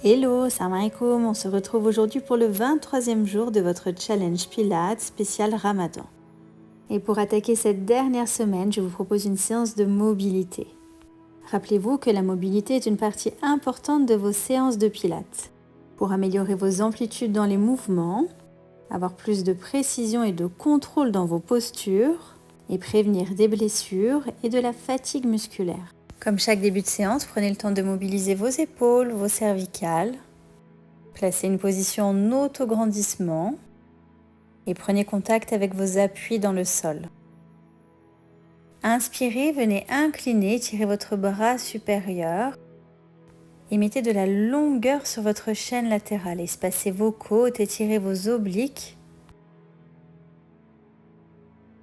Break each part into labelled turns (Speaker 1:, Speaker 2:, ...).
Speaker 1: Hello, salam alaikum, on se retrouve aujourd'hui pour le 23e jour de votre challenge Pilates spécial Ramadan. Et pour attaquer cette dernière semaine, je vous propose une séance de mobilité. Rappelez-vous que la mobilité est une partie importante de vos séances de Pilates. Pour améliorer vos amplitudes dans les mouvements, avoir plus de précision et de contrôle dans vos postures et prévenir des blessures et de la fatigue musculaire. Comme chaque début de séance, prenez le temps de mobiliser vos épaules, vos cervicales. Placez une position en autograndissement et prenez contact avec vos appuis dans le sol. Inspirez, venez incliner, tirez votre bras supérieur et mettez de la longueur sur votre chaîne latérale. Espacez vos côtes, étirez vos obliques.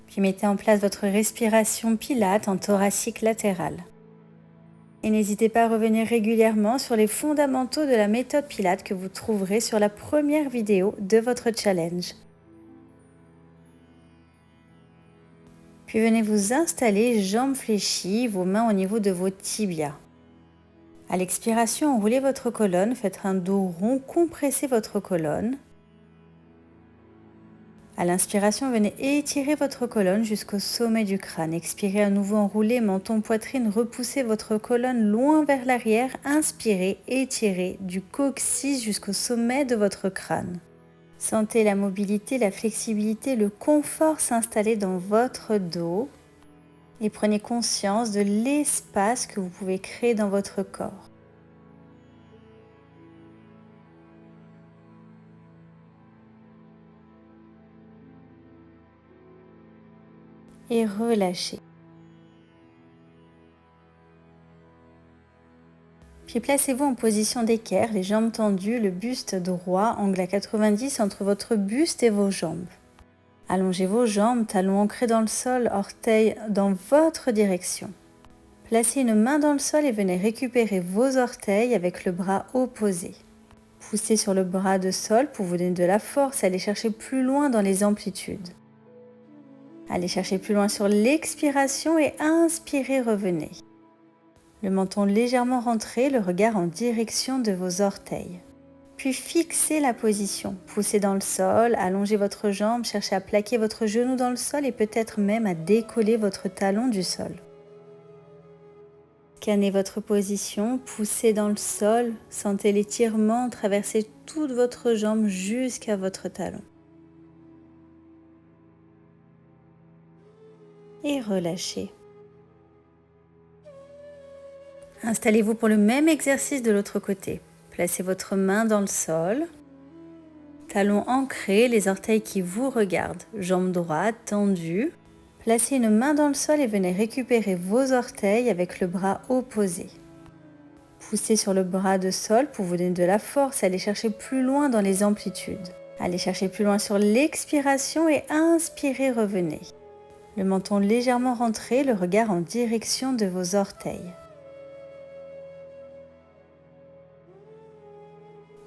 Speaker 1: Puis mettez en place votre respiration Pilates en thoracique latéral. Et n'hésitez pas à revenir régulièrement sur les fondamentaux de la méthode Pilates que vous trouverez sur la première vidéo de votre challenge. Puis venez vous installer, jambes fléchies, vos mains au niveau de vos tibias. À l'expiration, enroulez votre colonne, faites un dos rond, compressez votre colonne. À l'inspiration, venez étirer votre colonne jusqu'au sommet du crâne. Expirez à nouveau, enroulez, menton, poitrine, repoussez votre colonne loin vers l'arrière. Inspirez, étirez du coccyx jusqu'au sommet de votre crâne. Sentez la mobilité, la flexibilité, le confort s'installer dans votre dos et prenez conscience de l'espace que vous pouvez créer dans votre corps. Et relâchez. Puis placez-vous en position d'équerre, les jambes tendues, le buste droit, angle à 90 entre votre buste et vos jambes. Allongez vos jambes, talons ancrés dans le sol, orteils dans votre direction. Placez une main dans le sol et venez récupérer vos orteils avec le bras opposé. Poussez sur le bras de sol pour vous donner de la force, allez chercher plus loin dans les amplitudes. Allez chercher plus loin sur l'expiration et inspirez, revenez. Le menton légèrement rentré, le regard en direction de vos orteils. Puis fixez la position. Poussez dans le sol, allongez votre jambe, cherchez à plaquer votre genou dans le sol et peut-être même à décoller votre talon du sol. Scannez votre position, poussez dans le sol, sentez l'étirement traverser toute votre jambe jusqu'à votre talon. Et relâchez. Installez-vous pour le même exercice de l'autre côté. Placez votre main dans le sol, talons ancrés, les orteils qui vous regardent, jambes droites tendues. Placez une main dans le sol et venez récupérer vos orteils avec le bras opposé. Poussez sur le bras de sol pour vous donner de la force, allez chercher plus loin dans les amplitudes. Allez chercher plus loin sur l'expiration et inspirez, revenez. Le menton légèrement rentré, le regard en direction de vos orteils.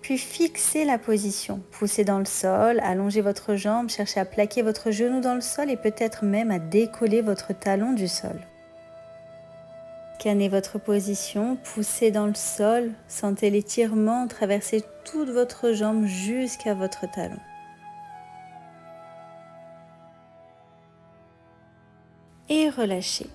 Speaker 1: Puis fixez la position. Poussez dans le sol, allongez votre jambe, cherchez à plaquer votre genou dans le sol et peut-être même à décoller votre talon du sol. Scannez votre position, poussez dans le sol, sentez l'étirement traverser toute votre jambe jusqu'à votre talon. Et relâchez.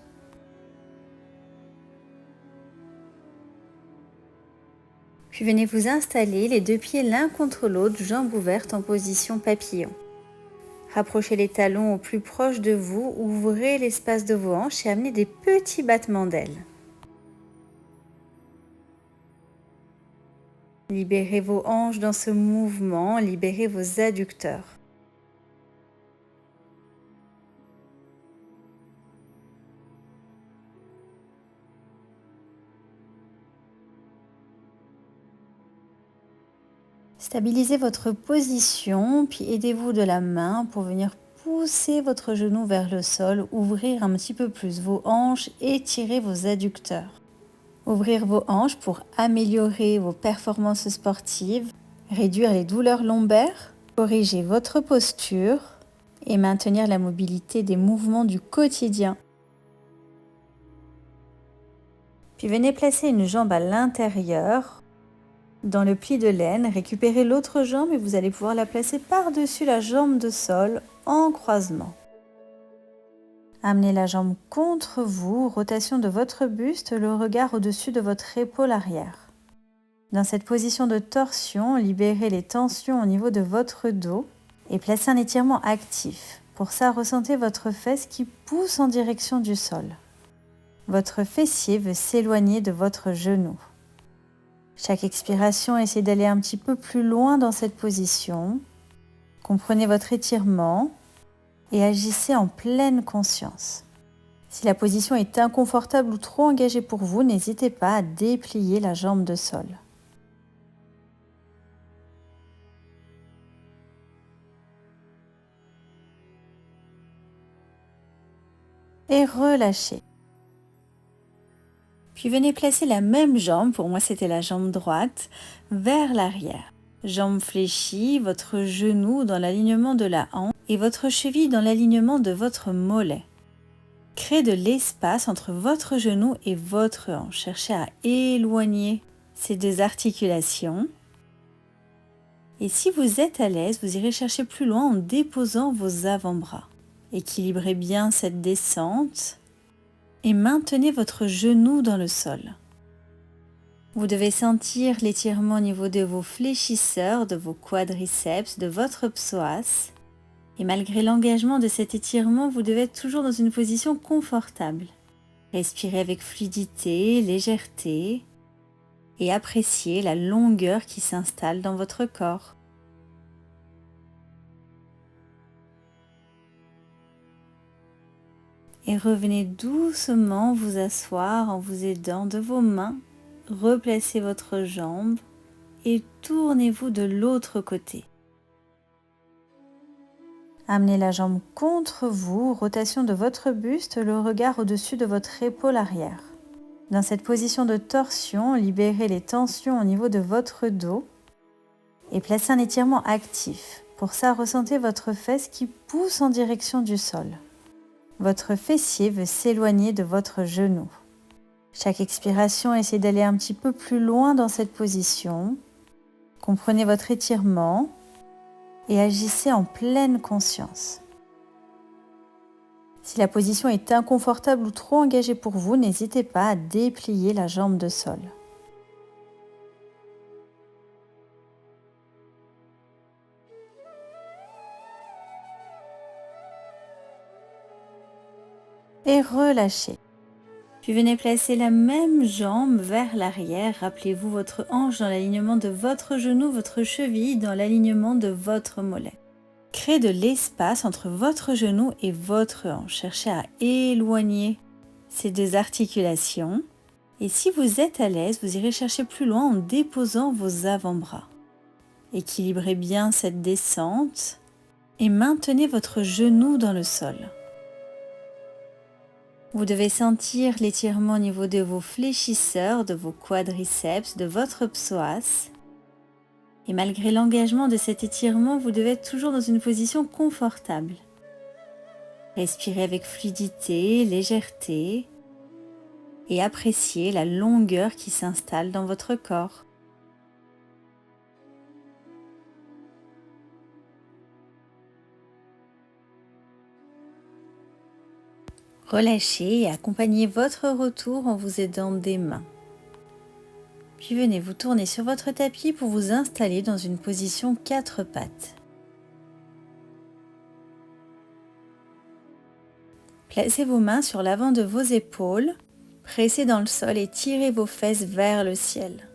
Speaker 1: Puis venez vous installer, les deux pieds l'un contre l'autre, jambes ouvertes en position papillon. Rapprochez les talons au plus proche de vous, ouvrez l'espace de vos hanches et amenez des petits battements d'ailes. Libérez vos hanches dans ce mouvement, libérez vos adducteurs. Stabilisez votre position, puis aidez-vous de la main pour venir pousser votre genou vers le sol, ouvrir un petit peu plus vos hanches, étirez vos adducteurs. Ouvrir vos hanches pour améliorer vos performances sportives, réduire les douleurs lombaires, corriger votre posture et maintenir la mobilité des mouvements du quotidien. Puis venez placer une jambe à l'intérieur, Dans le pli de laine, récupérez l'autre jambe et vous allez pouvoir la placer par-dessus la jambe de sol en croisement. Amenez la jambe contre vous, rotation de votre buste, le regard au-dessus de votre épaule arrière. Dans cette position de torsion, libérez les tensions au niveau de votre dos et placez un étirement actif. Pour ça, ressentez votre fesse qui pousse en direction du sol. Votre fessier veut s'éloigner de votre genou. Chaque expiration, essayez d'aller un petit peu plus loin dans cette position. Comprenez votre étirement et agissez en pleine conscience. Si la position est inconfortable ou trop engagée pour vous, n'hésitez pas à déplier la jambe de sol. Et relâchez. Puis venez placer la même jambe, pour moi c'était la jambe droite, vers l'arrière. Jambe fléchie, votre genou dans l'alignement de la hanche et votre cheville dans l'alignement de votre mollet. Créez de l'espace entre votre genou et votre hanche. Cherchez à éloigner ces deux articulations. Et si vous êtes à l'aise, vous irez chercher plus loin en déposant vos avant-bras. Équilibrez bien cette descente et maintenez votre genou dans le sol. Vous devez sentir l'étirement au niveau de vos fléchisseurs, de vos quadriceps, de votre psoas. Et malgré l'engagement de cet étirement, vous devez être toujours dans une position confortable. Respirez avec fluidité, légèreté et appréciez la longueur qui s'installe dans votre corps. Et revenez doucement vous asseoir en vous aidant de vos mains. Replacez votre jambe et tournez-vous de l'autre côté. Amenez la jambe contre vous, rotation de votre buste, le regard au-dessus de votre épaule arrière. Dans cette position de torsion, libérez les tensions au niveau de votre dos et placez un étirement actif. Pour ça, ressentez votre fesse qui pousse en direction du sol. Votre fessier veut s'éloigner de votre genou. Chaque expiration, essayez d'aller un petit peu plus loin dans cette position. Comprenez votre étirement et agissez en pleine conscience. Si la position est inconfortable ou trop engagée pour vous, n'hésitez pas à déplier la jambe de sol. Et relâchez. Puis venez placer la même jambe vers l'arrière. Rappelez-vous votre hanche dans l'alignement de votre genou, votre cheville dans l'alignement de votre mollet. Créez de l'espace entre votre genou et votre hanche. Cherchez à éloigner ces deux articulations. Et si vous êtes à l'aise, vous irez chercher plus loin en déposant vos avant-bras. Équilibrez bien cette descente et maintenez votre genou dans le sol. Vous devez sentir l'étirement au niveau de vos fléchisseurs, de vos quadriceps, de votre psoas. Et malgré l'engagement de cet étirement, vous devez être toujours dans une position confortable. Respirez avec fluidité, légèreté et appréciez la longueur qui s'installe dans votre corps. Relâchez et accompagnez votre retour en vous aidant des mains. Puis venez vous tourner sur votre tapis pour vous installer dans une position 4 pattes. Placez vos mains sur l'avant de vos épaules, pressez dans le sol et tirez vos fesses vers le ciel.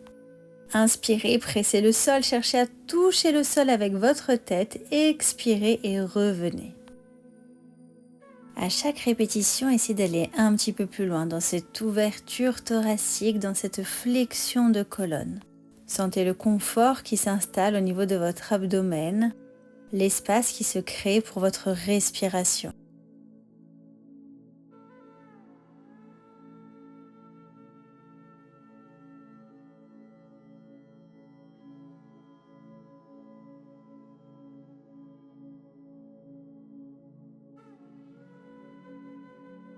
Speaker 1: Inspirez, pressez le sol, cherchez à toucher le sol avec votre tête, expirez et revenez. À chaque répétition, essayez d'aller un petit peu plus loin dans cette ouverture thoracique, dans cette flexion de colonne. Sentez le confort qui s'installe au niveau de votre abdomen, l'espace qui se crée pour votre respiration.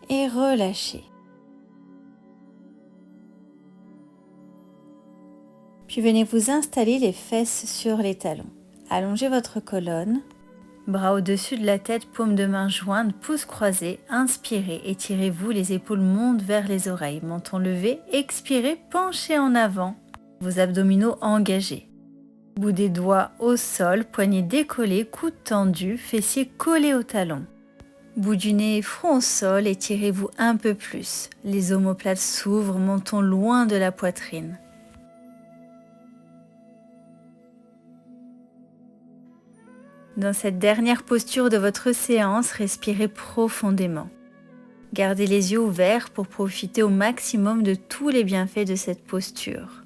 Speaker 1: Et relâchez. Puis venez vous installer les fesses sur les talons. Allongez votre colonne. Bras au-dessus de la tête, paumes de main jointes, pouces croisés. Inspirez, étirez-vous, les épaules montent vers les oreilles. Menton levé, expirez, penchez en avant. Vos abdominaux engagés. Bout des doigts au sol, poignets décollés, coudes tendus, fessiers collés au talon. Bout du nez, front au sol, étirez-vous un peu plus. Les omoplates s'ouvrent, menton loin de la poitrine. Dans cette dernière posture de votre séance, respirez profondément. Gardez les yeux ouverts pour profiter au maximum de tous les bienfaits de cette posture.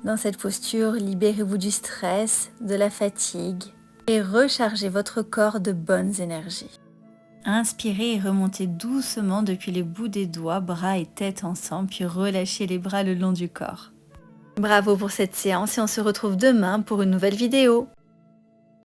Speaker 1: Dans cette posture, libérez-vous du stress, de la fatigue et rechargez votre corps de bonnes énergies. Inspirez et remontez doucement depuis les bouts des doigts, bras et tête ensemble, puis relâchez les bras le long du corps. Bravo pour cette séance et on se retrouve demain pour une nouvelle vidéo.